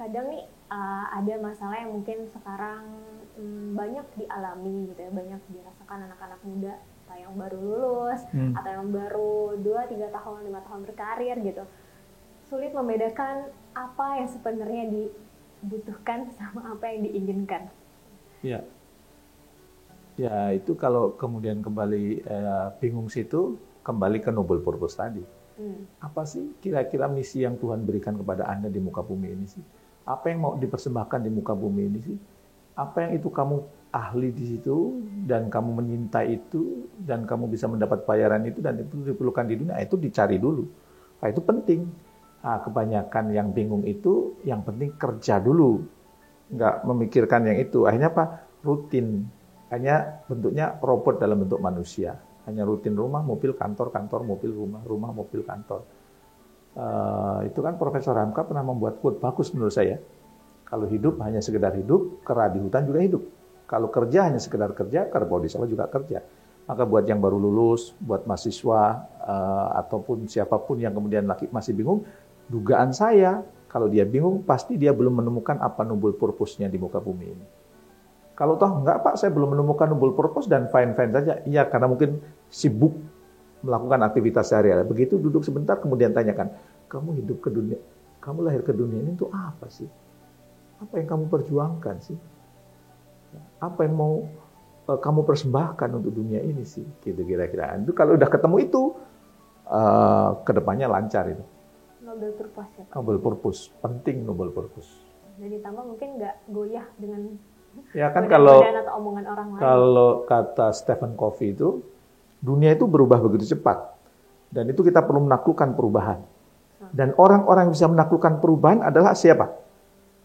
kadang nih ada masalah yang mungkin sekarang banyak dialami gitu ya, banyak dirasakan anak-anak muda atau yang baru lulus atau yang baru 2-3 tahun 5 tahun berkarir gitu, sulit membedakan apa yang sebenarnya dibutuhkan sama apa yang diinginkan. Ya, ya itu kalau kemudian kembali bingung situ, kembali ke noble purpose tadi. Apa sih kira-kira misi yang Tuhan berikan kepada Anda di muka bumi ini sih? Apa yang mau dipersembahkan di muka bumi ini sih? Apa yang itu kamu ahli di situ, dan kamu menyintai itu, dan kamu bisa mendapat bayaran itu, dan itu diperlukan di dunia, itu dicari dulu. Nah, itu penting. Nah, kebanyakan yang bingung itu, yang penting kerja dulu. Nggak memikirkan yang itu. Akhirnya apa? Rutin. Hanya bentuknya robot dalam bentuk manusia. Hanya rutin, rumah, mobil, kantor, kantor, mobil, rumah, rumah, mobil, kantor. Itu kan Profesor Hamka pernah membuat quote bagus menurut saya. Kalau hidup hanya sekedar hidup, kera di hutan juga hidup. Kalau kerja hanya sekedar kerja, kerbau di sawah juga kerja. Maka buat yang baru lulus, buat mahasiswa, ataupun siapapun yang kemudian masih bingung, dugaan saya, kalau dia bingung, pasti dia belum menemukan apa noble purpose-nya di muka bumi ini. Kalau toh enggak Pak, saya belum menemukan noble purpose dan fine-fine saja. Iya, karena mungkin sibuk melakukan aktivitas sehari-hari. Begitu duduk sebentar, kemudian tanyakan, kamu hidup ke dunia, kamu lahir ke dunia ini untuk apa sih? Apa yang kamu perjuangkan sih? Apa yang mau kamu persembahkan untuk dunia ini sih? Gitu kira-kira. Itu kalau udah ketemu itu, kedepannya lancar itu. Noble purpose ya Pak? Noble purpose, penting noble purpose. Dan ditambah mungkin nggak goyah dengan ya kan, kalau atau omongan orang lain. Kalau kata Stephen Covey itu, dunia itu berubah begitu cepat. Dan itu kita perlu menaklukkan perubahan. Dan orang-orang yang bisa menaklukkan perubahan adalah siapa?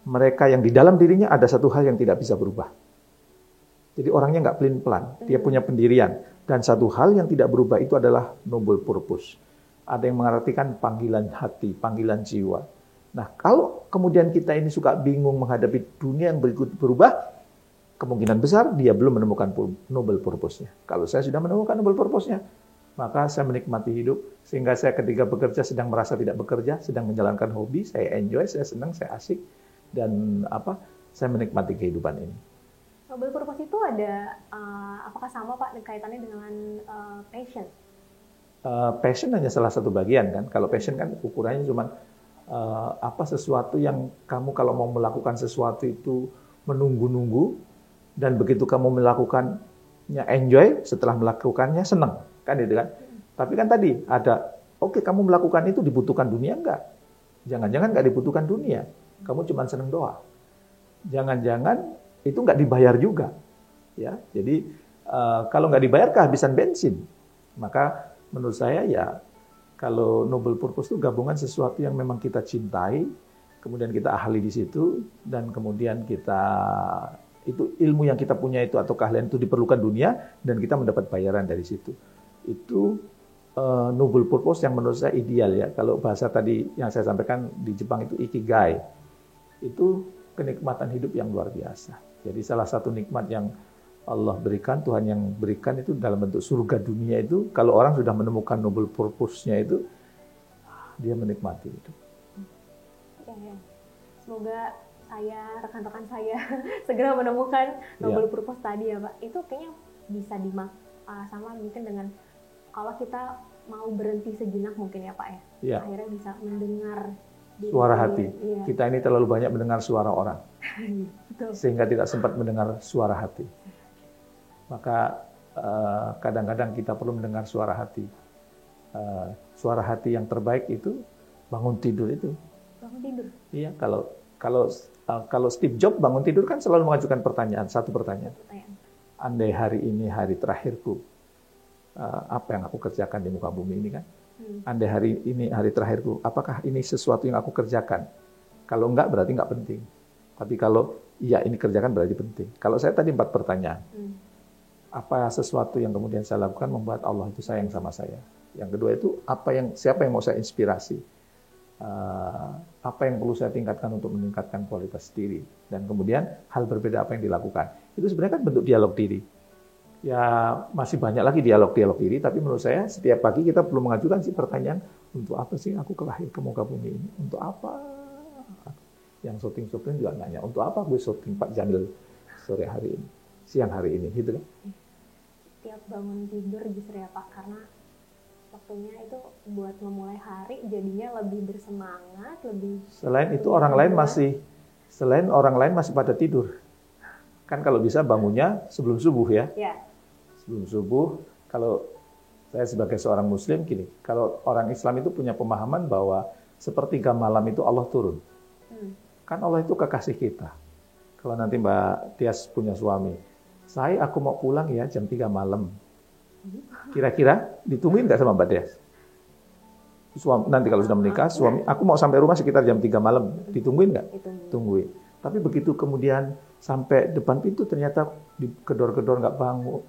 Mereka yang di dalam dirinya ada satu hal yang tidak bisa berubah. Jadi orangnya nggak pelin-pelan, dia punya pendirian. Dan satu hal yang tidak berubah itu adalah noble purpose. Ada yang mengartikan panggilan hati, panggilan jiwa. Nah, kalau kemudian kita ini suka bingung menghadapi dunia yang berubah, kemungkinan besar dia belum menemukan noble purpose-nya. Kalau saya sudah menemukan noble purpose-nya, maka saya menikmati hidup, sehingga saya ketika bekerja sedang merasa tidak bekerja, sedang menjalankan hobi, saya enjoy, saya senang, saya asik, dan saya menikmati kehidupan ini. Noble purpose itu ada, apakah sama Pak kaitannya dengan passion? Passion hanya salah satu bagian kan. Kalau passion kan ukurannya cuma sesuatu yang kamu kalau mau melakukan sesuatu itu menunggu-nunggu, dan begitu kamu melakukannya enjoy, setelah melakukannya senang, kan itu kan. Tapi kan tadi ada, kamu melakukan itu dibutuhkan dunia enggak? Jangan-jangan enggak dibutuhkan dunia, kamu cuma senang doang. Jangan-jangan itu enggak dibayar juga, ya. Jadi kalau enggak dibayar kehabisan bensin. Maka menurut saya ya, kalau noble purpose itu gabungan sesuatu yang memang kita cintai, kemudian kita ahli di situ, dan kemudian kita itu ilmu yang kita punya itu atau keahlian itu diperlukan dunia, dan kita mendapat bayaran dari situ. Itu noble purpose yang menurut saya ideal ya. Kalau bahasa tadi yang saya sampaikan di Jepang itu ikigai. Itu kenikmatan hidup yang luar biasa. Jadi salah satu nikmat yang Allah berikan, Tuhan yang berikan itu dalam bentuk surga dunia itu, kalau orang sudah menemukan noble purpose-nya itu, dia menikmati itu. Ya. Semoga rekan-rekan saya segera menemukan noble purpose tadi ya Pak. Itu kayaknya bisa sama mungkin dengan kalau kita mau berhenti sejenak mungkin ya Pak ya. Ya. Akhirnya bisa mendengar suara hati. Ya. Kita ini terlalu banyak mendengar suara orang. Sehingga tidak sempat mendengar suara hati. Maka kadang-kadang kita perlu mendengar suara hati. Suara hati yang terbaik itu bangun tidur itu. Bangun tidur? Iya, kalau Steve Jobs bangun tidur kan selalu mengajukan satu pertanyaan. Andai hari ini hari terakhirku, apa yang aku kerjakan di muka bumi ini kan? Andai hari ini hari terakhirku, apakah ini sesuatu yang aku kerjakan? Kalau enggak berarti enggak penting. Tapi kalau iya ini kerjakan berarti penting. Kalau saya tadi 4 pertanyaan. Apa sesuatu yang kemudian saya lakukan membuat Allah itu sayang sama saya? Yang kedua itu siapa yang mau saya inspirasi? Apa yang perlu saya tingkatkan untuk meningkatkan kualitas diri, dan kemudian hal berbeda apa yang dilakukan. Itu sebenarnya kan bentuk dialog diri. Ya masih banyak lagi dialog diri, tapi menurut saya setiap pagi kita perlu mengajukan pertanyaan, untuk apa sih aku lahir ke muka bumi ini? Untuk apa? Yang syuting juga nanya, untuk apa gue syuting Pak Jamil sore hari ini, siang hari ini, gitu kan? Tiap bangun tidur justru ya Pak, karena waktunya itu buat memulai hari jadinya lebih bersemangat, lebih. Selain itu orang lain masih pada tidur. Kan kalau bisa bangunnya sebelum subuh ya. Sebelum subuh, kalau saya sebagai seorang muslim gini, kalau orang Islam itu punya pemahaman bahwa sepertiga malam itu Allah turun. Kan Allah itu kekasih kita. Kalau nanti Mbak Tias punya suami, aku mau pulang ya jam 3 malam. Kira-kira ditungguin nggak sama Mbak Tias? Nanti kalau sudah menikah, suami, aku mau sampai rumah sekitar jam 3 malam. Ditungguin nggak? Tungguin. Tapi begitu kemudian sampai depan pintu ternyata gedor-gedor nggak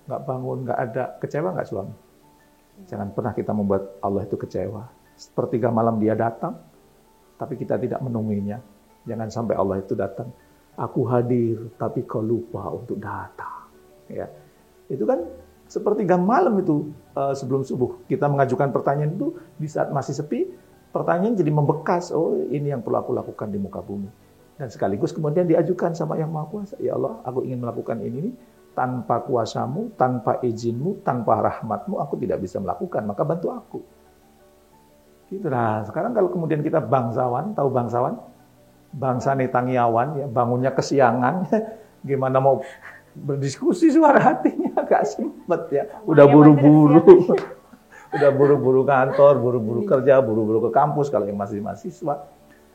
bangun, nggak ada, kecewa nggak suami? Jangan pernah kita membuat Allah itu kecewa. Sepertiga malam dia datang, tapi kita tidak menungguinya. Jangan sampai Allah itu datang, aku hadir, tapi kau lupa untuk datang. Ya, itu kan sepertiga malam itu sebelum subuh. Kita mengajukan pertanyaan itu di saat masih sepi, pertanyaan jadi membekas. Oh, ini yang perlu aku lakukan di muka bumi. Dan sekaligus kemudian diajukan sama Yang Maha Kuasa. Ya Allah, aku ingin melakukan ini tanpa kuasamu, tanpa izinmu, tanpa rahmatmu, aku tidak bisa melakukan. Maka bantu aku. Gitu lah. Sekarang kalau kemudian kita bangsawan, tahu bangsawan? Bangsa Netanyawan, ya, bangunnya kesiangan, gimana mau berdiskusi suara hatinya gak sempet ya. Udah buru-buru. Udah buru-buru kantor, buru-buru kerja, buru-buru ke kampus kalau yang masih mahasiswa.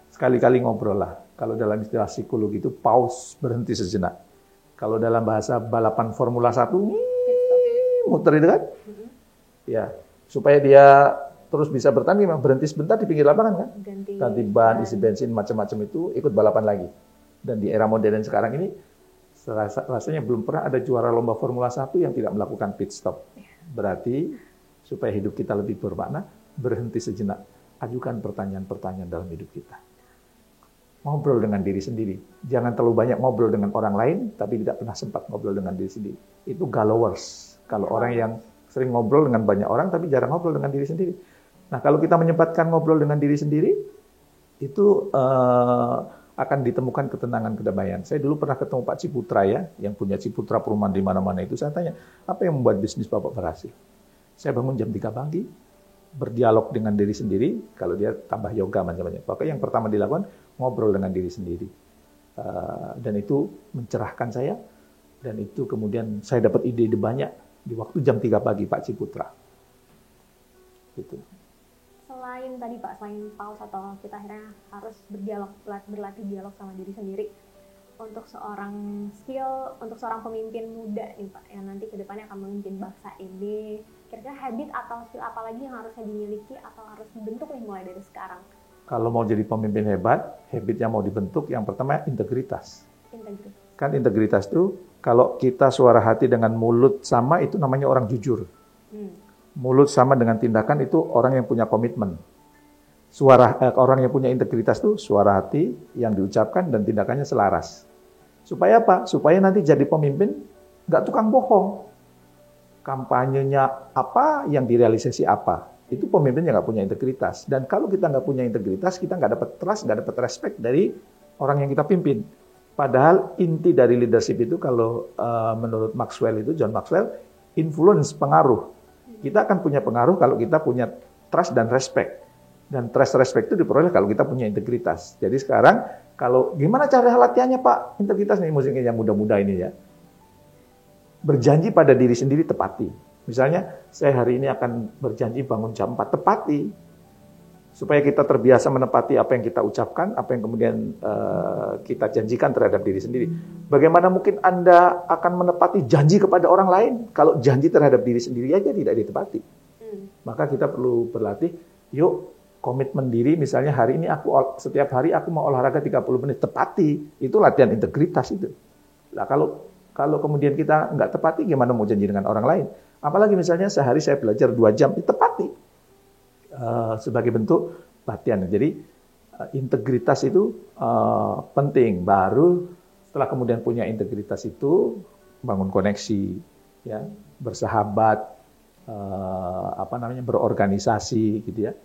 Sekali-kali ngobrol lah. Kalau dalam istilah psikologi itu pause, berhenti sejenak. Kalau dalam bahasa balapan Formula 1, muter itu kan? Ya, supaya dia terus bisa bertanding, memang berhenti sebentar di pinggir lapangan kan? Ganti ban, isi bensin, macam-macam itu, ikut balapan lagi. Dan di era modern sekarang ini, rasanya belum pernah ada juara lomba Formula 1 yang tidak melakukan pit stop. Berarti, supaya hidup kita lebih bermakna, berhenti sejenak. Ajukan pertanyaan-pertanyaan dalam hidup kita. Ngobrol dengan diri sendiri. Jangan terlalu banyak ngobrol dengan orang lain, tapi tidak pernah sempat ngobrol dengan diri sendiri. Itu gallowers. Kalau orang yang sering ngobrol dengan banyak orang, tapi jarang ngobrol dengan diri sendiri. Nah, kalau kita menyempatkan ngobrol dengan diri sendiri, itu akan ditemukan ketenangan, kedamaian. Saya dulu pernah ketemu Pak Ciputra ya, yang punya Ciputra perumahan di mana-mana itu. Saya tanya, apa yang membuat bisnis Bapak berhasil? Saya bangun jam 3 pagi, berdialog dengan diri sendiri, kalau dia tambah yoga macam-macam. Pokoknya yang pertama dilakukan, ngobrol dengan diri sendiri. Dan itu mencerahkan saya, dan itu kemudian saya dapat ide-ide banyak di waktu jam 3 pagi Pak Ciputra. Gitu. Selain tadi Pak, selain pause atau kita akhirnya harus berlatih dialog sama diri sendiri, untuk seorang pemimpin muda nih Pak, yang nanti kedepannya akan memimpin bangsa ini, kira-kira habit atau skill apa lagi yang harusnya dimiliki atau harus dibentuk nih mulai dari sekarang? Kalau mau jadi pemimpin hebat, habit yang mau dibentuk yang pertama integritas. Kan integritas itu kalau kita suara hati dengan mulut sama itu namanya orang jujur. Mulut sama dengan tindakan itu orang yang punya komitmen. Orang yang punya integritas itu suara hati yang diucapkan dan tindakannya selaras. Supaya apa? Supaya nanti jadi pemimpin nggak tukang bohong. Kampanyenya apa, yang direalisasi apa. Itu pemimpinnya nggak punya integritas. Dan kalau kita nggak punya integritas, kita nggak dapat trust, nggak dapat respect dari orang yang kita pimpin. Padahal inti dari leadership itu kalau menurut John Maxwell, influence, pengaruh. Kita akan punya pengaruh kalau kita punya trust dan respect. Dan trust respect itu diperoleh kalau kita punya integritas. Jadi sekarang, kalau gimana cara latihannya Pak? Integritas nih musiknya yang muda-muda ini ya. Berjanji pada diri sendiri tepati. Misalnya, saya hari ini akan berjanji bangun jam 4, tepati. Supaya kita terbiasa menepati apa yang kita ucapkan, apa yang kemudian kita janjikan terhadap diri sendiri. Bagaimana mungkin Anda akan menepati janji kepada orang lain, kalau janji terhadap diri sendiri aja tidak ditepati. Maka kita perlu berlatih, yuk komitmen diri, misalnya hari ini setiap hari aku mau olahraga 30 menit, tepati. Itu latihan integritas itu. Nah, kalau kemudian kita nggak tepati, gimana mau janji dengan orang lain? Apalagi misalnya sehari saya belajar 2 jam, tepati. Sebagai bentuk latihan. Jadi integritas itu penting. Baru setelah kemudian punya integritas itu, bangun koneksi, ya, bersahabat, berorganisasi, gitu ya.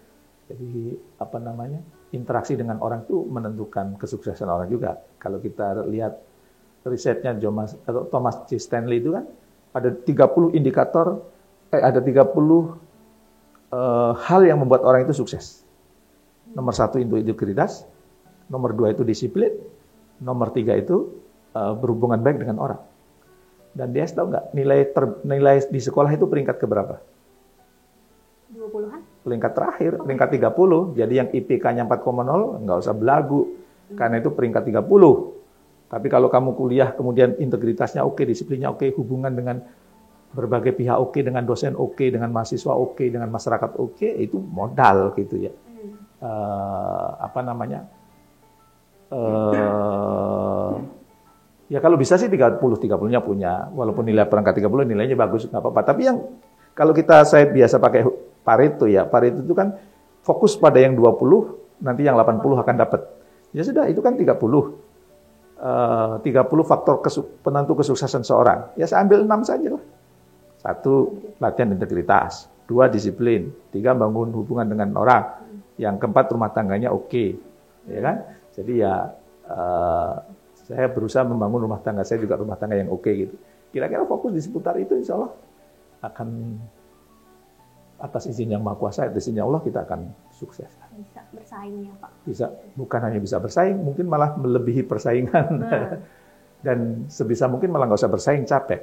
Jadi apa namanya, interaksi dengan orang itu menentukan kesuksesan orang juga. Kalau kita lihat risetnya Thomas C. Stanley itu kan ada 30 indikator, ada 30 hal yang membuat orang itu sukses. Nomor 1 itu integritas, nomor 2 itu disiplin, nomor 3 itu berhubungan baik dengan orang. Dan dia tahu nggak nilai di sekolah itu peringkat keberapa? 20-an? Peringkat terakhir, peringkat 30. Jadi yang IPK-nya 4,0 nggak usah belagu, karena itu peringkat 30. Tapi kalau kamu kuliah kemudian integritasnya oke, disiplinnya oke, hubungan dengan berbagai pihak oke, dengan dosen oke, dengan mahasiswa oke, dengan masyarakat oke, itu modal gitu ya. Apa namanya? Ya kalau bisa sih 30-30-nya punya, walaupun nilai perangkat 30 nilainya bagus, nggak apa-apa. Tapi yang kalau saya biasa pakai Pareto ya, Pareto itu kan fokus pada yang 20, nanti yang 80 akan dapat. Ya sudah, itu kan 30. 30 faktor penentu kesuksesan seorang. Ya saya ambil 6 saja lah. 1, latihan integritas. 2, disiplin. 3, bangun hubungan dengan orang. Yang keempat, rumah tangganya oke. Ya kan? Jadi ya saya berusaha membangun rumah tangga saya juga rumah tangga yang oke gitu. Kira-kira fokus di seputar itu, insya Allah akan atas izin yang Maha Kuasa, atas izin Allah kita akan sukses. Bisa bersaing ya Pak? Bisa, bukan hanya bisa bersaing, mungkin malah melebihi persaingan. Dan sebisa mungkin malah nggak usah bersaing, capek.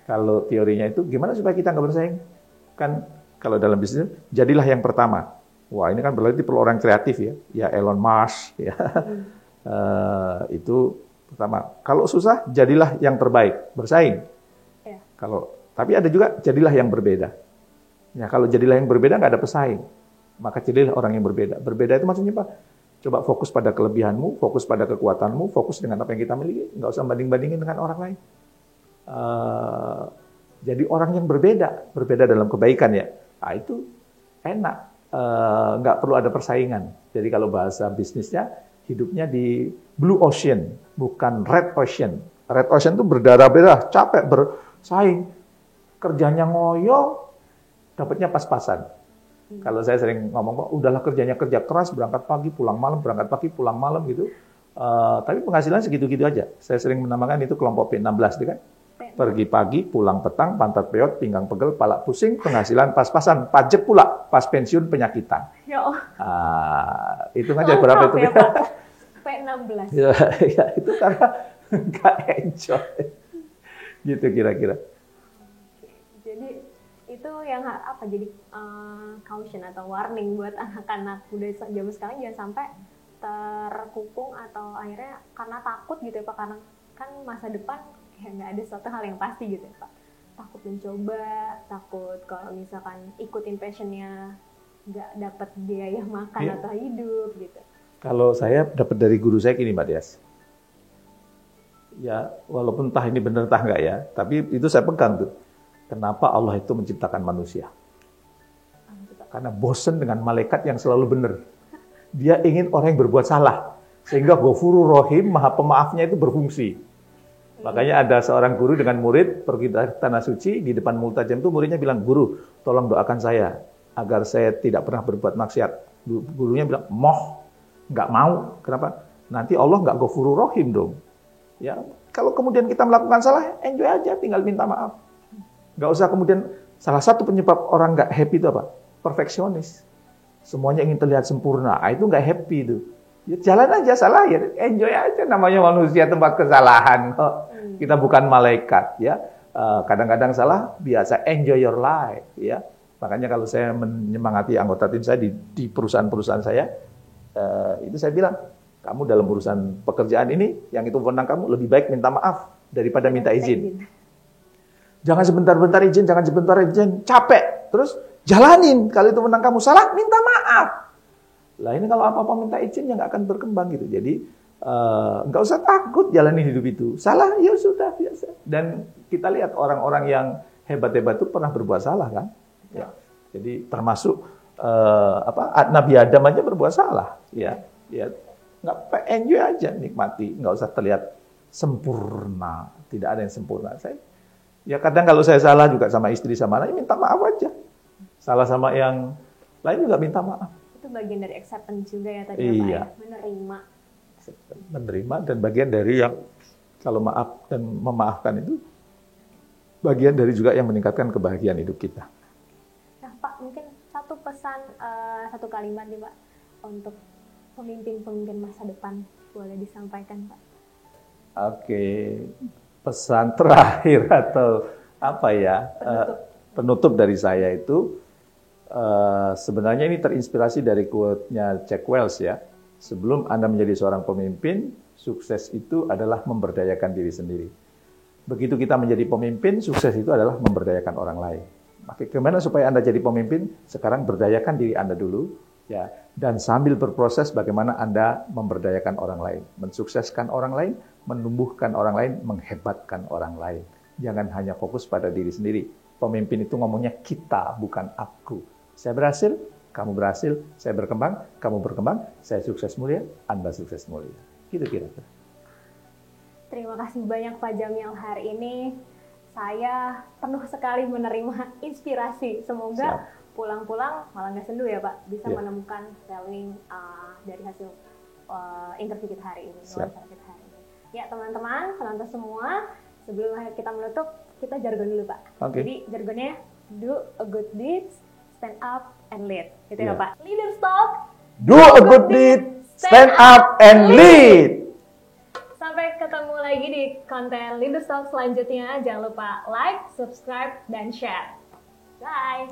Kalau teorinya itu, gimana supaya kita nggak bersaing? Kan kalau dalam bisnis, jadilah yang pertama. Wah ini kan berarti perlu orang kreatif ya. Ya Elon Musk, ya. Itu pertama. Kalau susah, jadilah yang terbaik, bersaing. Ya. Tapi ada juga jadilah yang berbeda. Ya, kalau jadilah yang berbeda nggak ada pesaing, maka jadilah orang yang berbeda. Berbeda itu maksudnya apa? Coba fokus pada kelebihanmu, fokus pada kekuatanmu, fokus dengan apa yang kita miliki. Nggak usah banding-bandingin dengan orang lain. Jadi orang yang berbeda dalam kebaikan ya. Nah, itu enak. Nggak perlu ada persaingan. Jadi kalau bahasa bisnisnya, hidupnya di blue ocean, bukan red ocean. Red ocean itu berdarah-darah, capek, bersaing. Kerjanya ngoyo, dapatnya pas-pasan. Kalau saya sering ngomong, udahlah kerjanya kerja keras, berangkat pagi, pulang malam, berangkat pagi, pulang malam gitu. Tapi penghasilan segitu-gitu aja. Saya sering menamakan itu kelompok P16, kan? Pergi pagi, pulang petang, pantat peot, pinggang pegel, pala pusing, penghasilan pas-pasan, pajak pula, pas pensiun penyakitan. Ya Allah. Itu aja berapa itu? Ya, Pak. P16. Ya, itu karena nggak enjoy. Gitu kira-kira. Jadi itu yang apa? Jadi caution atau warning buat anak-anak muda zaman sekarang jangan sampai terkungkung atau akhirnya karena takut gitu ya Pak, karena kan masa depan ya nggak ada suatu hal yang pasti gitu ya Pak. Takut mencoba, takut kalau misalkan ikutin passionnya nggak dapat biaya makan atau hidup gitu. Kalau saya dapat dari guru saya gini Mbak Dias. Ya walaupun entah ini benar entah nggak ya, tapi itu saya pegang tuh. Kenapa Allah itu menciptakan manusia? Karena bosan dengan malaikat yang selalu benar. Dia ingin orang yang berbuat salah. Sehingga Ghafurur Rahim, Maha Pemaafnya itu berfungsi. Makanya ada seorang guru dengan murid pergi dari tanah suci, di depan multajam itu muridnya bilang, "Guru, tolong doakan saya agar saya tidak pernah berbuat maksiat." Gurunya bilang, nggak mau. Kenapa? Nanti Allah nggak Ghafurur Rahim dong. Ya, kalau kemudian kita melakukan salah, enjoy aja, tinggal minta maaf. Nggak usah kemudian, salah satu penyebab orang nggak happy itu apa? Perfeksionis. Semuanya ingin terlihat sempurna. Itu nggak happy itu. Ya, jalan aja, salah ya, enjoy aja. Namanya manusia tempat kesalahan. Kita bukan malaikat, ya. Kadang-kadang salah, biasa enjoy your life, ya. Makanya kalau saya menyemangati anggota tim saya di perusahaan-perusahaan saya, itu saya bilang, kamu dalam urusan pekerjaan ini, yang itu wewenang kamu, lebih baik minta maaf daripada minta izin. Jangan sebentar-bentar izin, jangan sebentar izin, capek. Terus jalanin, kalau itu wewenang kamu salah, minta maaf. Lah ini kalau apa-apa minta izin, ya nggak akan berkembang gitu. Jadi nggak usah takut jalanin hidup itu. Salah, ya sudah biasa. Dan kita lihat orang-orang yang hebat-hebat itu pernah berbuat salah kan. Ya. Jadi termasuk Nabi Adam aja berbuat salah. Ya, nggak enjoy aja, nikmati, nggak usah terlihat sempurna. Tidak ada yang sempurna. Ya kadang kalau saya salah juga sama istri sama anak, minta maaf aja. Salah sama yang lain juga minta maaf. bagian dari acceptance juga ya tadi Iya. Pak ya, menerima dan bagian dari yang kalau maaf dan memaafkan itu bagian dari juga yang meningkatkan kebahagiaan hidup kita. Nah Pak, mungkin satu pesan, satu kalimat nih Pak untuk pemimpin-pemimpin masa depan, boleh disampaikan Pak? Oke, pesan terakhir atau apa ya, penutup dari saya itu sebenarnya ini terinspirasi dari quote-nya Jack Welch ya. Sebelum Anda menjadi seorang pemimpin, sukses itu adalah memberdayakan diri sendiri. Begitu kita menjadi pemimpin, sukses itu adalah memberdayakan orang lain. Maka gimana supaya Anda jadi pemimpin? Sekarang berdayakan diri Anda dulu, ya, dan sambil berproses bagaimana Anda memberdayakan orang lain, mensukseskan orang lain, menumbuhkan orang lain, menghebatkan orang lain. Jangan hanya fokus pada diri sendiri. Pemimpin itu ngomongnya kita, bukan aku. Saya berhasil, kamu berhasil, saya berkembang, kamu berkembang, saya sukses mulia, Anda sukses mulia. Gitu kira-kira. Terima kasih banyak Pak Jamil hari ini. Saya penuh sekali menerima inspirasi. Semoga pulang-pulang malah nggak sendu ya Pak, bisa menemukan valuing dari hasil interview kita hari ini. Ya teman-teman, penonton semua, sebelum kita menutup, kita jargon dulu Pak. Jadi jargonnya, do a good deed, stand up and lead. Gitu ya Pak. Leaders Talk, do a good deed, stand up and lead. Sampai ketemu lagi di konten Leaders Talk selanjutnya. Jangan lupa like, subscribe, dan share. Bye!